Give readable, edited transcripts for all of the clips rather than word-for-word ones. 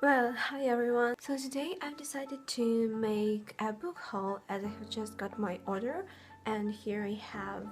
Well, hi everyone. So today I've decided to make a book haul as I have just got my order, and here I have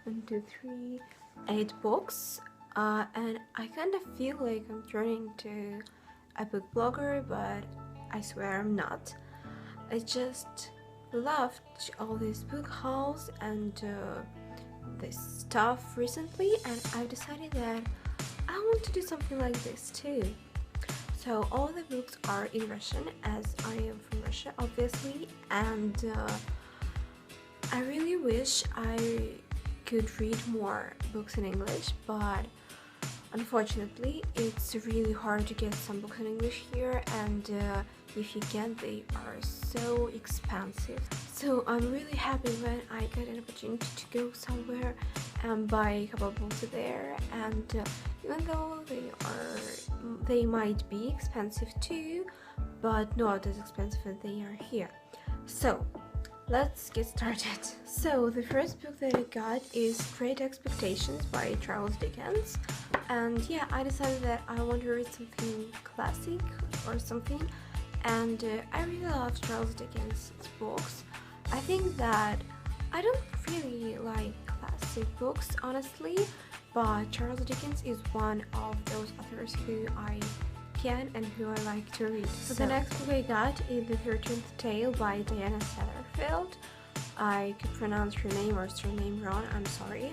1, 2, 3, 8 books, and I kind of feel like I'm turning into a book blogger, but I swear I'm not. I just loved all these book hauls and this stuff recently, and I've decided that I want to do something like this too. So all the books are in Russian, as I am from Russia obviously, and I really wish I could read more books in English, but unfortunately it's really hard to get some books in English here, and if you can, they are so expensive. So I'm really happy when I get an opportunity to go somewhere and buy a couple books there, and even though they might be expensive too, but not as expensive as they are here. So let's get started. So the first book that I got is Great Expectations by Charles Dickens, and yeah, I decided that I want to read something classic or something, and I really love Charles Dickens' books. I think that I don't really like classic books honestly, but Charles Dickens is one of those authors who I can and who I like to read. So the next book I got is The 13th Tale by Diana Satterfield. I could pronounce her name or surname wrong, I'm sorry.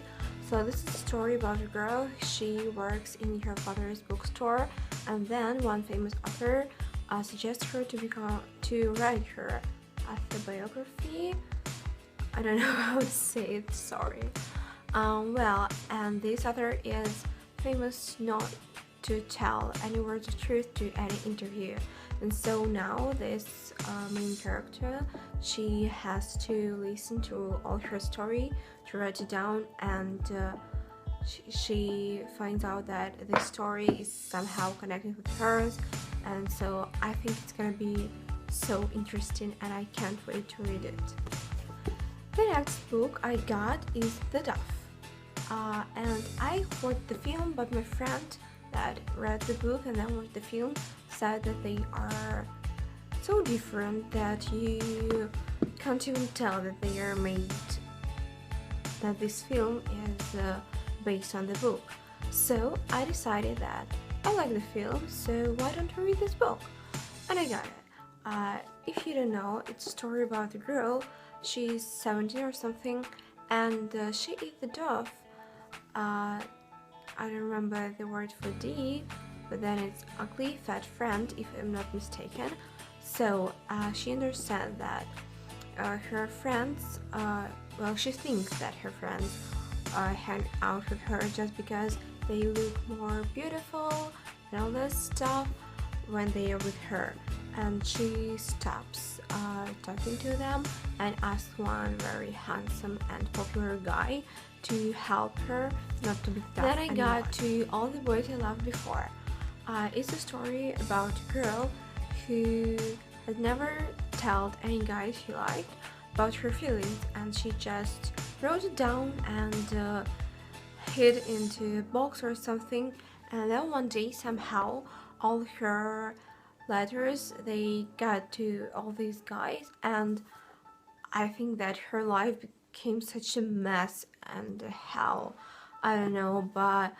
So this is a story about a girl. She works in her father's bookstore, and then one famous author suggests her to write her autobiography. I don't know how to say it, sorry. And this author is famous not to tell any words of truth to any interview, and so now this main character, she has to listen to all her story, to write it down, and she finds out that this story is somehow connected with hers, and so I think it's gonna be so interesting and I can't wait to read it. The next book I got is The Duff, and I watched the film, but my friend that read the book and then watched the film said that they are so different that you can't even tell that they are made, that this film is based on the book. So I decided that I like the film, so why don't I read this book? And I got it. If you don't know, it's a story about a girl. She's 17 or something, and she eats the dove. I don't remember the word for D, but then it's ugly fat friend, if I'm not mistaken. So she understands that her friends, she thinks that her friends hang out with her just because they look more beautiful and all this stuff when they are with her, and she stops talking to them and asks one very handsome and popular guy to help her not to be tough. Then I got to All the Boys I Loved Before. It's a story about a girl who had never told any guy she liked about her feelings, and she just wrote it down and hid into a box or something, and then one day somehow all her letters, they got to all these guys, and I think that her life became such a mess and hell. I don't know, but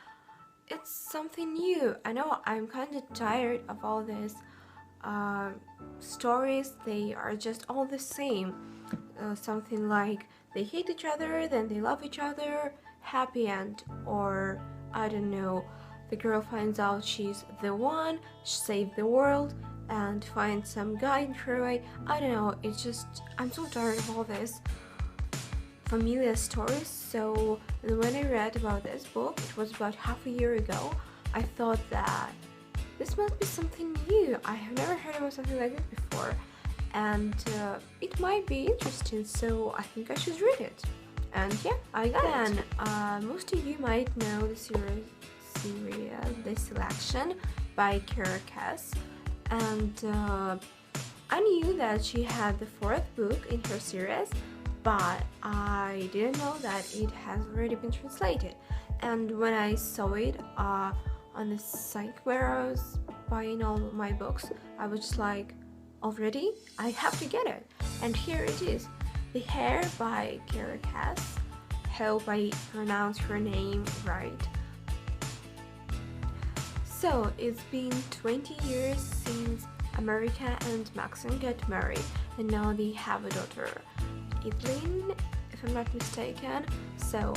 it's something new. I know I'm kind of tired of all these stories. They are just all the same. Something like they hate each other, then they love each other, happy end, or I don't know, the girl finds out she's the one, saved the world, and finds some guy in her way. I don't know, it's just, I'm so tired of all this familiar stories. So when I read about this book, it was about half a year ago, I thought that this must be something new. I have never heard about something like this before, and it might be interesting, so I think I should read it. And yeah, I got it. Then most of you might know the series The Selection by Kara Cass, and I knew that she had the 4th book in her series, but I didn't know that it has already been translated. And when I saw it on the site where I was buying all my books, I was just like, already? I have to get it. And here it is. The Hair by Kara Cass. Hope I pronounce her name right. So it's been 20 years since America and Maxine got married, and now they have a daughter, Evelyn, if I'm not mistaken. So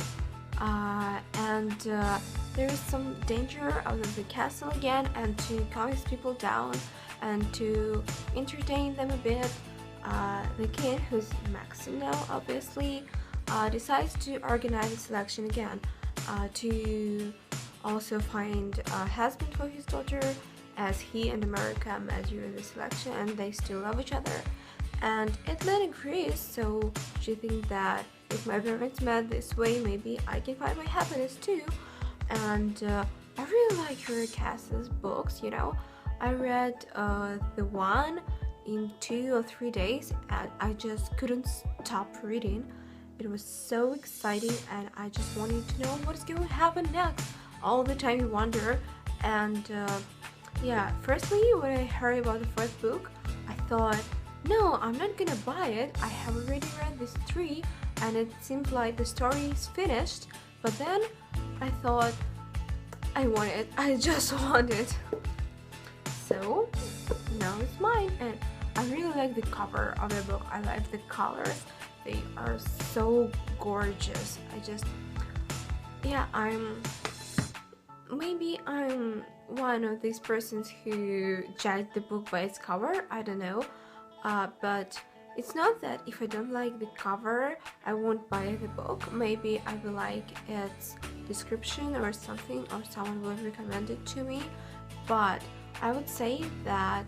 there is some danger out of the castle again, and to calm these people down and to entertain them a bit, the king, who's Maxine now obviously, decides to organize a selection again, to also find a husband for his daughter, as he and America met during the selection and they still love each other. And Evelyn agrees, so she thinks that if my parents met this way, maybe I can find my happiness too. And I really like her Cass's books, you know. I read the one in 2 or 3 days and I just couldn't stop reading. It was so exciting and I just wanted to know what's going to happen next. All the time you wonder. And yeah, firstly, when I heard about the first book, I thought, no, I'm not gonna buy it. I have already read this 3 and it seems like the story is finished. But then I thought, I want it. I just want it. So now it's mine, and I really like the cover of the book. I like the colors. They are so gorgeous. Maybe I'm one of these persons who judge the book by its cover. I don't know. But it's not that if I don't like the cover, I won't buy the book. Maybe I will like its description or something, or someone will recommend it to me. But I would say that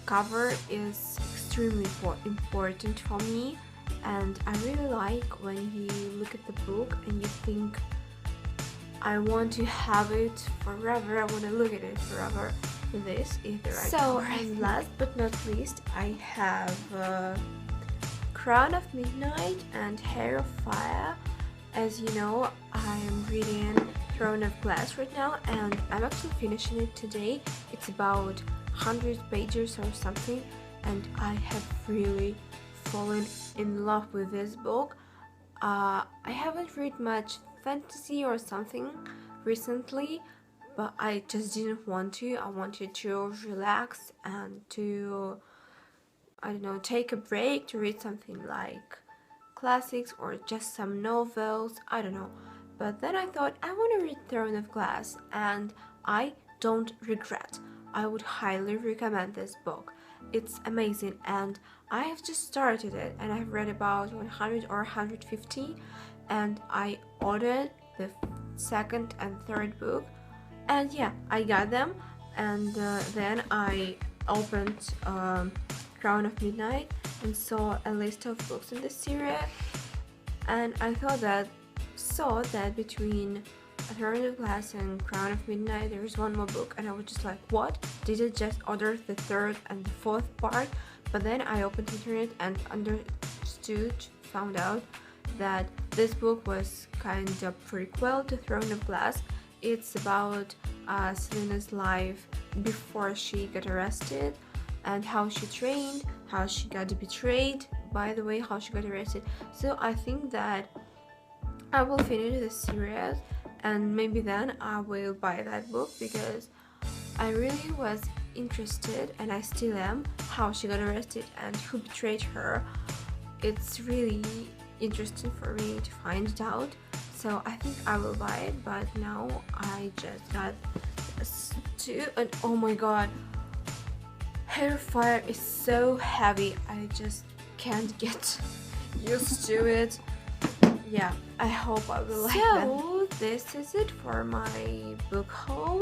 cover is extremely important for me, and I really like when you look at the book and you think, I want to have it forever, I want to look at it forever. This is the right cover. And last but not least, I have Crown of Midnight and Hair of Fire. As you know, I'm reading Throne of Glass right now, and I'm actually finishing it today. It's about 100 pages or something, and I have really fallen in love with this book. I haven't read much fantasy or something recently, but I just didn't want to. I wanted to relax and to, I don't know, take a break to read something like classics or just some novels, I don't know. But then I thought, I want to read Throne of Glass, and I don't regret. I would highly recommend this book. It's amazing, and I have just started it, and I've read about 100 or 150, and I ordered the second and third book, and yeah, I got them. And then I opened Crown of Midnight and saw a list of books in the series, and I saw that between Throne of Glass and Crown of Midnight there is one more book, and I was just like, what? Did I just order the third and the fourth part? But then I opened the internet and found out that this book was kind of prequel to Throne of Glass. It's about Selena's life before she got arrested, and how she trained, how she got betrayed, by the way, how she got arrested. So I think that I will finish the series, and maybe then I will buy that book, because I really was interested, and I still am, how she got arrested and who betrayed her. It's really interesting for me to find it out, so I think I will buy it. But now I just got 2, and oh my god, Hair of Fire is so heavy, I just can't get used to it. Yeah, I hope I will like that. So this is it for my book haul.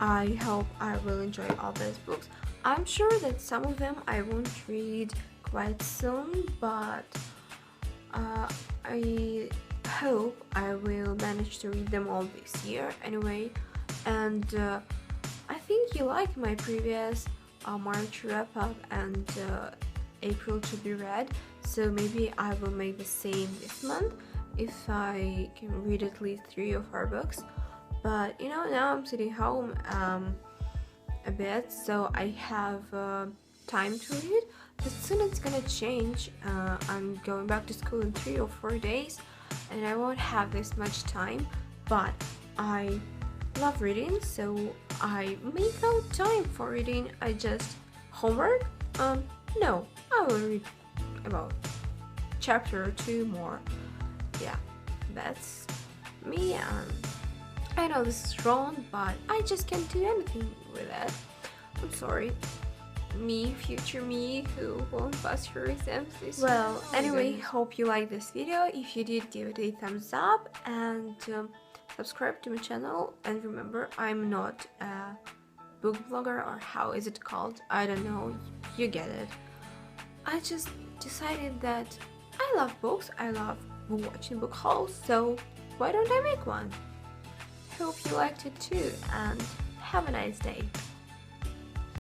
I hope I will enjoy all these books. I'm sure that some of them I won't read quite soon, but I hope I will manage to read them all this year anyway. And I think you liked my previous March wrap-up and April to be read, so maybe I will make the same this month if I can read at least 3 or 4 books. But you know, now I'm sitting home a bit, so I have time to read. But soon it's gonna change. I'm going back to school in 3 or 4 days, and I won't have this much time. But I love reading, so I make out time for reading. I just homework. No, I will read about chapter or two more. Yeah, that's me. I know this is wrong, but I just can't do anything with it. I'm sorry. Me, future me, who won't pass her exams this year. Well, anyway, hope you liked this video. If you did, give it a thumbs up and subscribe to my channel. And remember, I'm not a book vlogger, or how is it called? I don't know. You get it. I just decided that I love books. I love watching book hauls, so why don't I make one? Hope you liked it too, and have a nice day.